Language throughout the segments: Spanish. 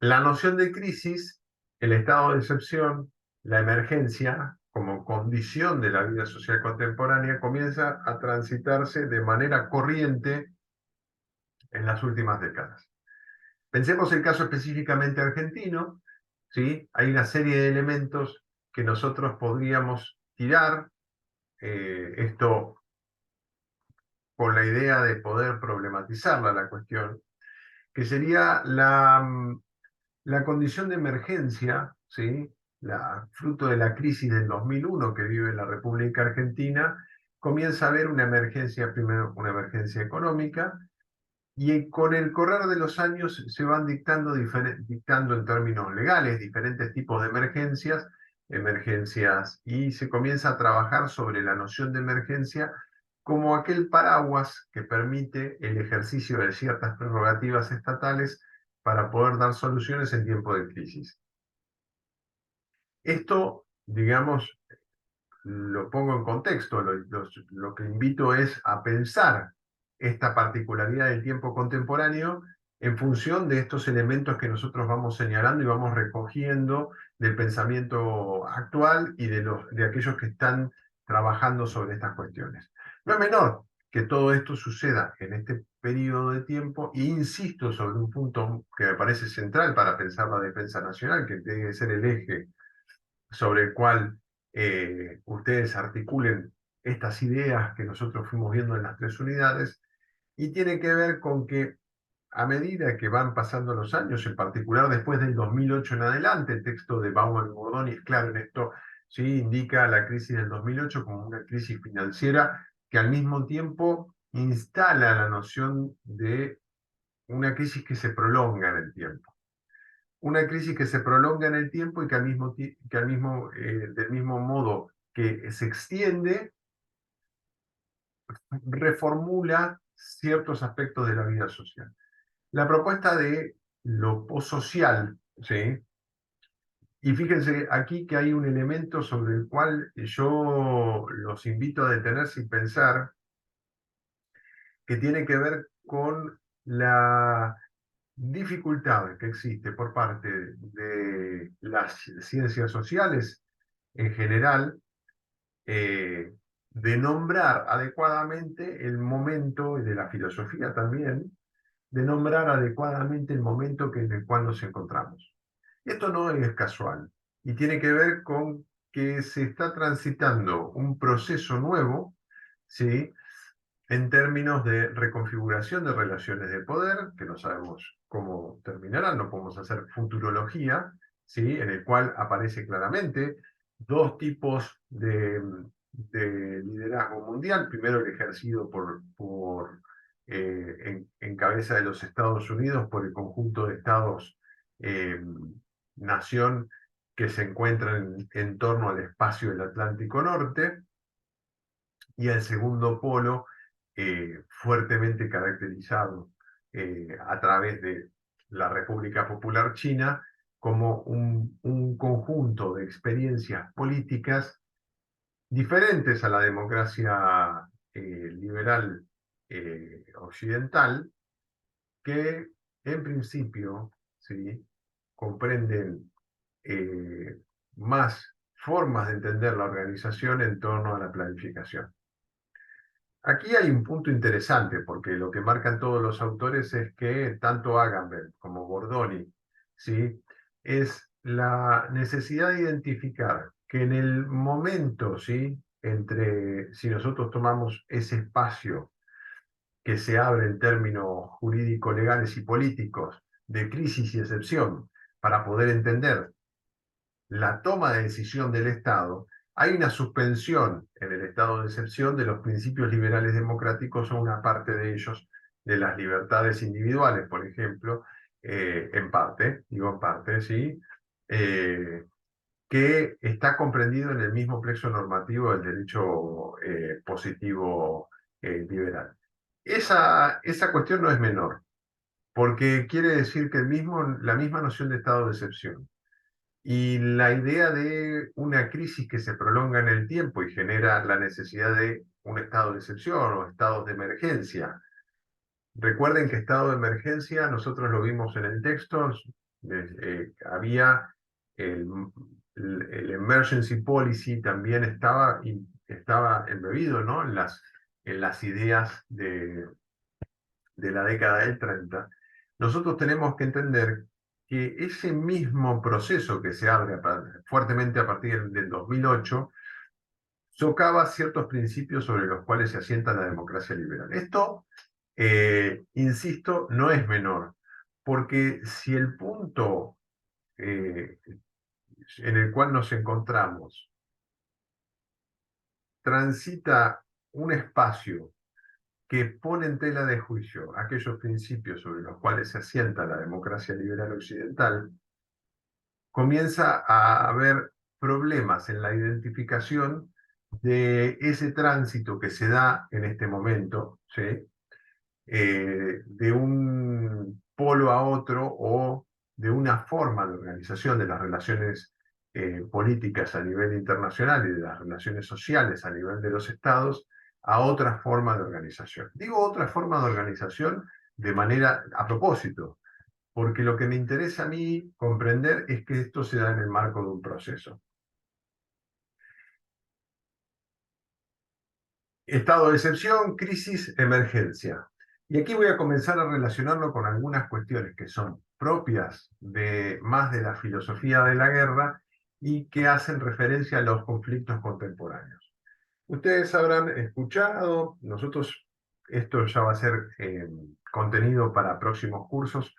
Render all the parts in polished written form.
La noción de crisis, el estado de excepción, la emergencia, como condición de la vida social contemporánea, comienza a transitarse de manera corriente en las últimas décadas. Pensemos el caso específicamente argentino, ¿sí? Hay una serie de elementos que nosotros podríamos tirar, esto con la idea de poder problematizarla la cuestión, que sería la condición de emergencia, ¿sí? Fruto de la crisis del 2001 que vive la República Argentina, comienza a haber una emergencia, primero una emergencia económica, y con el correr de los años se van dictando en términos legales diferentes tipos de emergencias, y se comienza a trabajar sobre la noción de emergencia como aquel paraguas que permite el ejercicio de ciertas prerrogativas estatales para poder dar soluciones en tiempo de crisis. Esto, digamos, lo pongo en contexto, lo que invito es a pensar esta particularidad del tiempo contemporáneo en función de estos elementos que nosotros vamos señalando y vamos recogiendo del pensamiento actual y de aquellos que están trabajando sobre estas cuestiones. No es menor que todo esto suceda en este periodo de tiempo, e insisto sobre un punto que me parece central para pensar la defensa nacional, que debe ser el eje sobre el cual ustedes articulen estas ideas que nosotros fuimos viendo en las tres unidades, y tiene que ver con que a medida que van pasando los años, en particular después del 2008 en adelante, el texto de Bauer y Bordoni es claro en esto, ¿sí? Indica la crisis del 2008 como una crisis financiera que al mismo tiempo instala la noción de una crisis que se prolonga en el tiempo. Una crisis que se prolonga en el tiempo y que del mismo modo que se extiende, reformula ciertos aspectos de la vida social. La propuesta de lo posocial, ¿sí? Y fíjense aquí que hay un elemento sobre el cual yo los invito a detenerse y pensar, que tiene que ver con la dificultad que existe por parte de las ciencias sociales en general, de nombrar adecuadamente el momento, y de la filosofía también, de nombrar adecuadamente el momento en el cual nos encontramos. Esto no es casual y tiene que ver con que se está transitando un proceso nuevo, ¿sí? En términos de reconfiguración de relaciones de poder, que no sabemos cómo terminarán, no podemos hacer futurología, ¿sí? En el cual aparece claramente dos tipos de liderazgo mundial. Primero, el ejercido en cabeza de los Estados Unidos por el conjunto de estados eh, nación que se encuentran en torno al espacio del Atlántico Norte, y el segundo polo, fuertemente caracterizado a través de la República Popular China como un conjunto de experiencias políticas diferentes a la democracia liberal occidental, que en principio, ¿sí? Comprenden eh, más formas de entender la organización en torno a la planificación. Aquí hay un punto interesante, porque lo que marcan todos los autores es que tanto Agamben como Bordoni, ¿sí? Es la necesidad de identificar que en el momento, ¿sí? Si nosotros tomamos ese espacio que se abre en términos jurídico, legales y políticos de crisis y excepción, para poder entender la toma de decisión del Estado, hay una suspensión en el estado de excepción de los principios liberales democráticos, o una parte de ellos, de las libertades individuales, por ejemplo, en parte, digo en parte, ¿sí? Que está comprendido en el mismo plexo normativo del derecho positivo liberal. Esa cuestión no es menor, porque quiere decir que la misma noción de estado de excepción y la idea de una crisis que se prolonga en el tiempo y genera la necesidad de un estado de excepción o estados de emergencia. Recuerden que estado de emergencia, nosotros lo vimos en el texto, Había el, el emergency policy también estaba embebido, ¿no? En las ideas de la década del 30. Nosotros tenemos que entender que ese mismo proceso que se abre fuertemente a partir del 2008 socava ciertos principios sobre los cuales se asienta la democracia liberal. Esto, insisto, no es menor, porque si el punto en el cual nos encontramos transita un espacio que pone en tela de juicio aquellos principios sobre los cuales se asienta la democracia liberal occidental, comienza a haber problemas en la identificación de ese tránsito que se da en este momento, ¿sí? De un polo a otro o de una forma de organización de las relaciones políticas a nivel internacional y de las relaciones sociales a nivel de los estados a otra forma de organización. Digo otra forma de organización de manera a propósito, porque lo que me interesa a mí comprender es que esto se da en el marco de un proceso. Estado de excepción, crisis, emergencia. Y aquí voy a comenzar a relacionarlo con algunas cuestiones que son propias de más de la filosofía de la guerra y que hacen referencia a los conflictos contemporáneos. Ustedes habrán escuchado, nosotros, esto ya va a ser contenido para próximos cursos,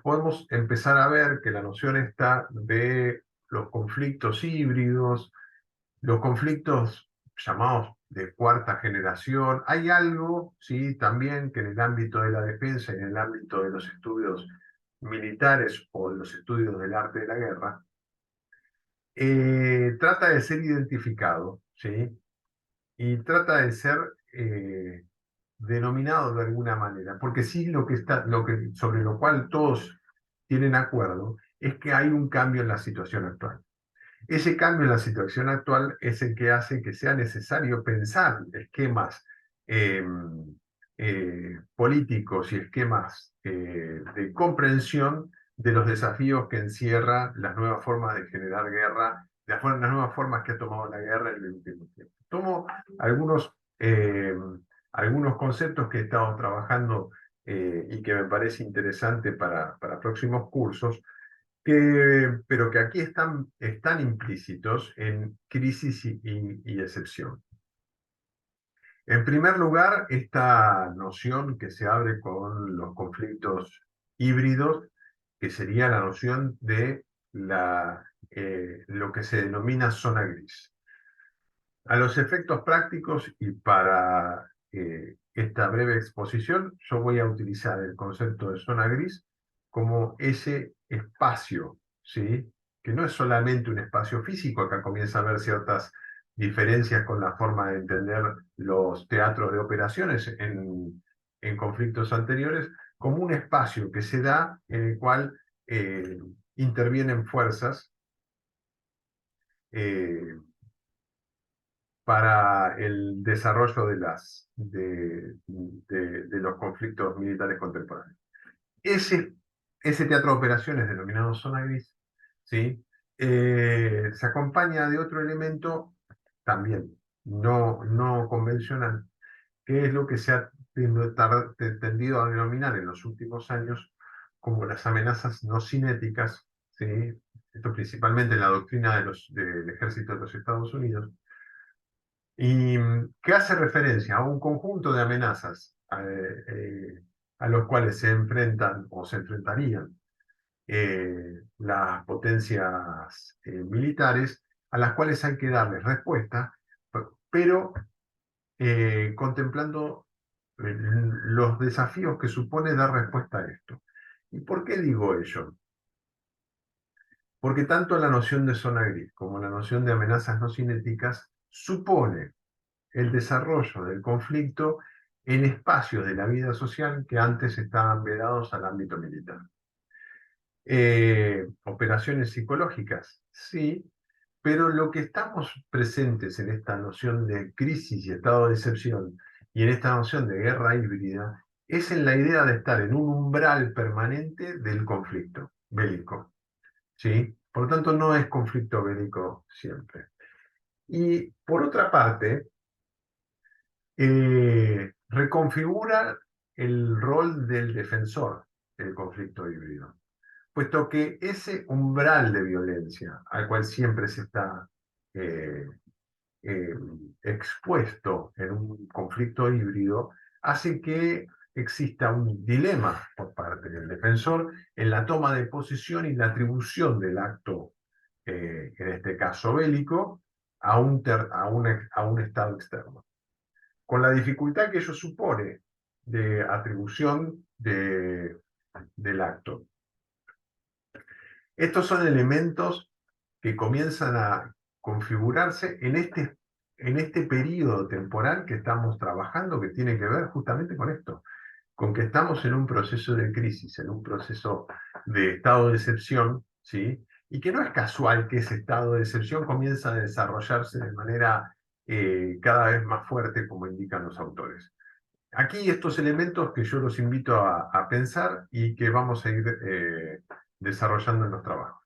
podemos empezar a ver que la noción está de los conflictos híbridos, los conflictos llamados de cuarta generación. Hay algo, sí, también que en el ámbito de la defensa y en el ámbito de los estudios militares o de los estudios del arte de la guerra, trata de ser identificado, ¿sí? Y trata de ser denominado de alguna manera, porque sí sobre lo cual todos tienen acuerdo es que hay un cambio en la situación actual. Ese cambio en la situación actual es el que hace que sea necesario pensar esquemas eh, políticos y esquemas de comprensión de los desafíos que encierra las nuevas formas de generar guerra, las nuevas formas que ha tomado la guerra en el último tiempo. Tomo algunos, algunos conceptos que he estado trabajando y que me parece interesante para próximos cursos, pero que aquí están implícitos en crisis y excepción. En primer lugar, esta noción que se abre con los conflictos híbridos, que sería la noción de lo que se denomina zona gris. A los efectos prácticos y para esta breve exposición, yo voy a utilizar el concepto de zona gris como ese espacio, ¿sí? Que no es solamente un espacio físico, acá comienza a haber ciertas diferencias con la forma de entender los teatros de operaciones en conflictos anteriores, como un espacio que se da en el cual intervienen fuerzas eh, para el desarrollo de los conflictos militares contemporáneos. Ese teatro de operaciones denominado zona gris, ¿sí? Se acompaña de otro elemento también no convencional, que es lo que se ha tendido a denominar en los últimos años como las amenazas no cinéticas, ¿sí? Esto principalmente en la doctrina del ejército de los Estados Unidos, y que hace referencia a un conjunto de amenazas a los cuales se enfrentan o se enfrentarían las potencias militares, a las cuales hay que darles respuesta, pero contemplando los desafíos que supone dar respuesta a esto. ¿Y por qué digo ello? Porque tanto la noción de zona gris como la noción de amenazas no cinéticas supone el desarrollo del conflicto en espacios de la vida social que antes estaban vedados al ámbito militar. Operaciones psicológicas, sí, pero lo que estamos presentes en esta noción de crisis y estado de excepción y en esta noción de guerra híbrida es en la idea de estar en un umbral permanente del conflicto bélico, ¿sí? Por lo tanto, no es conflicto bélico siempre. Y por otra parte, reconfigura el rol del defensor del conflicto híbrido, puesto que ese umbral de violencia al cual siempre se está eh, eh, expuesto en un conflicto híbrido hace que exista un dilema por parte del defensor en la toma de posición y la atribución del acto, en este caso bélico, a un estado externo, con la dificultad que ello supone de atribución del acto. Estos son elementos que comienzan a configurarse en este periodo temporal que estamos trabajando, que tiene que ver justamente con esto, con que estamos en un proceso de crisis, en un proceso de estado de excepción, ¿sí? Y que no es casual que ese estado de excepción comienza a desarrollarse de manera cada vez más fuerte, como indican los autores. Aquí estos elementos que yo los invito a pensar y que vamos a ir desarrollando en los trabajos.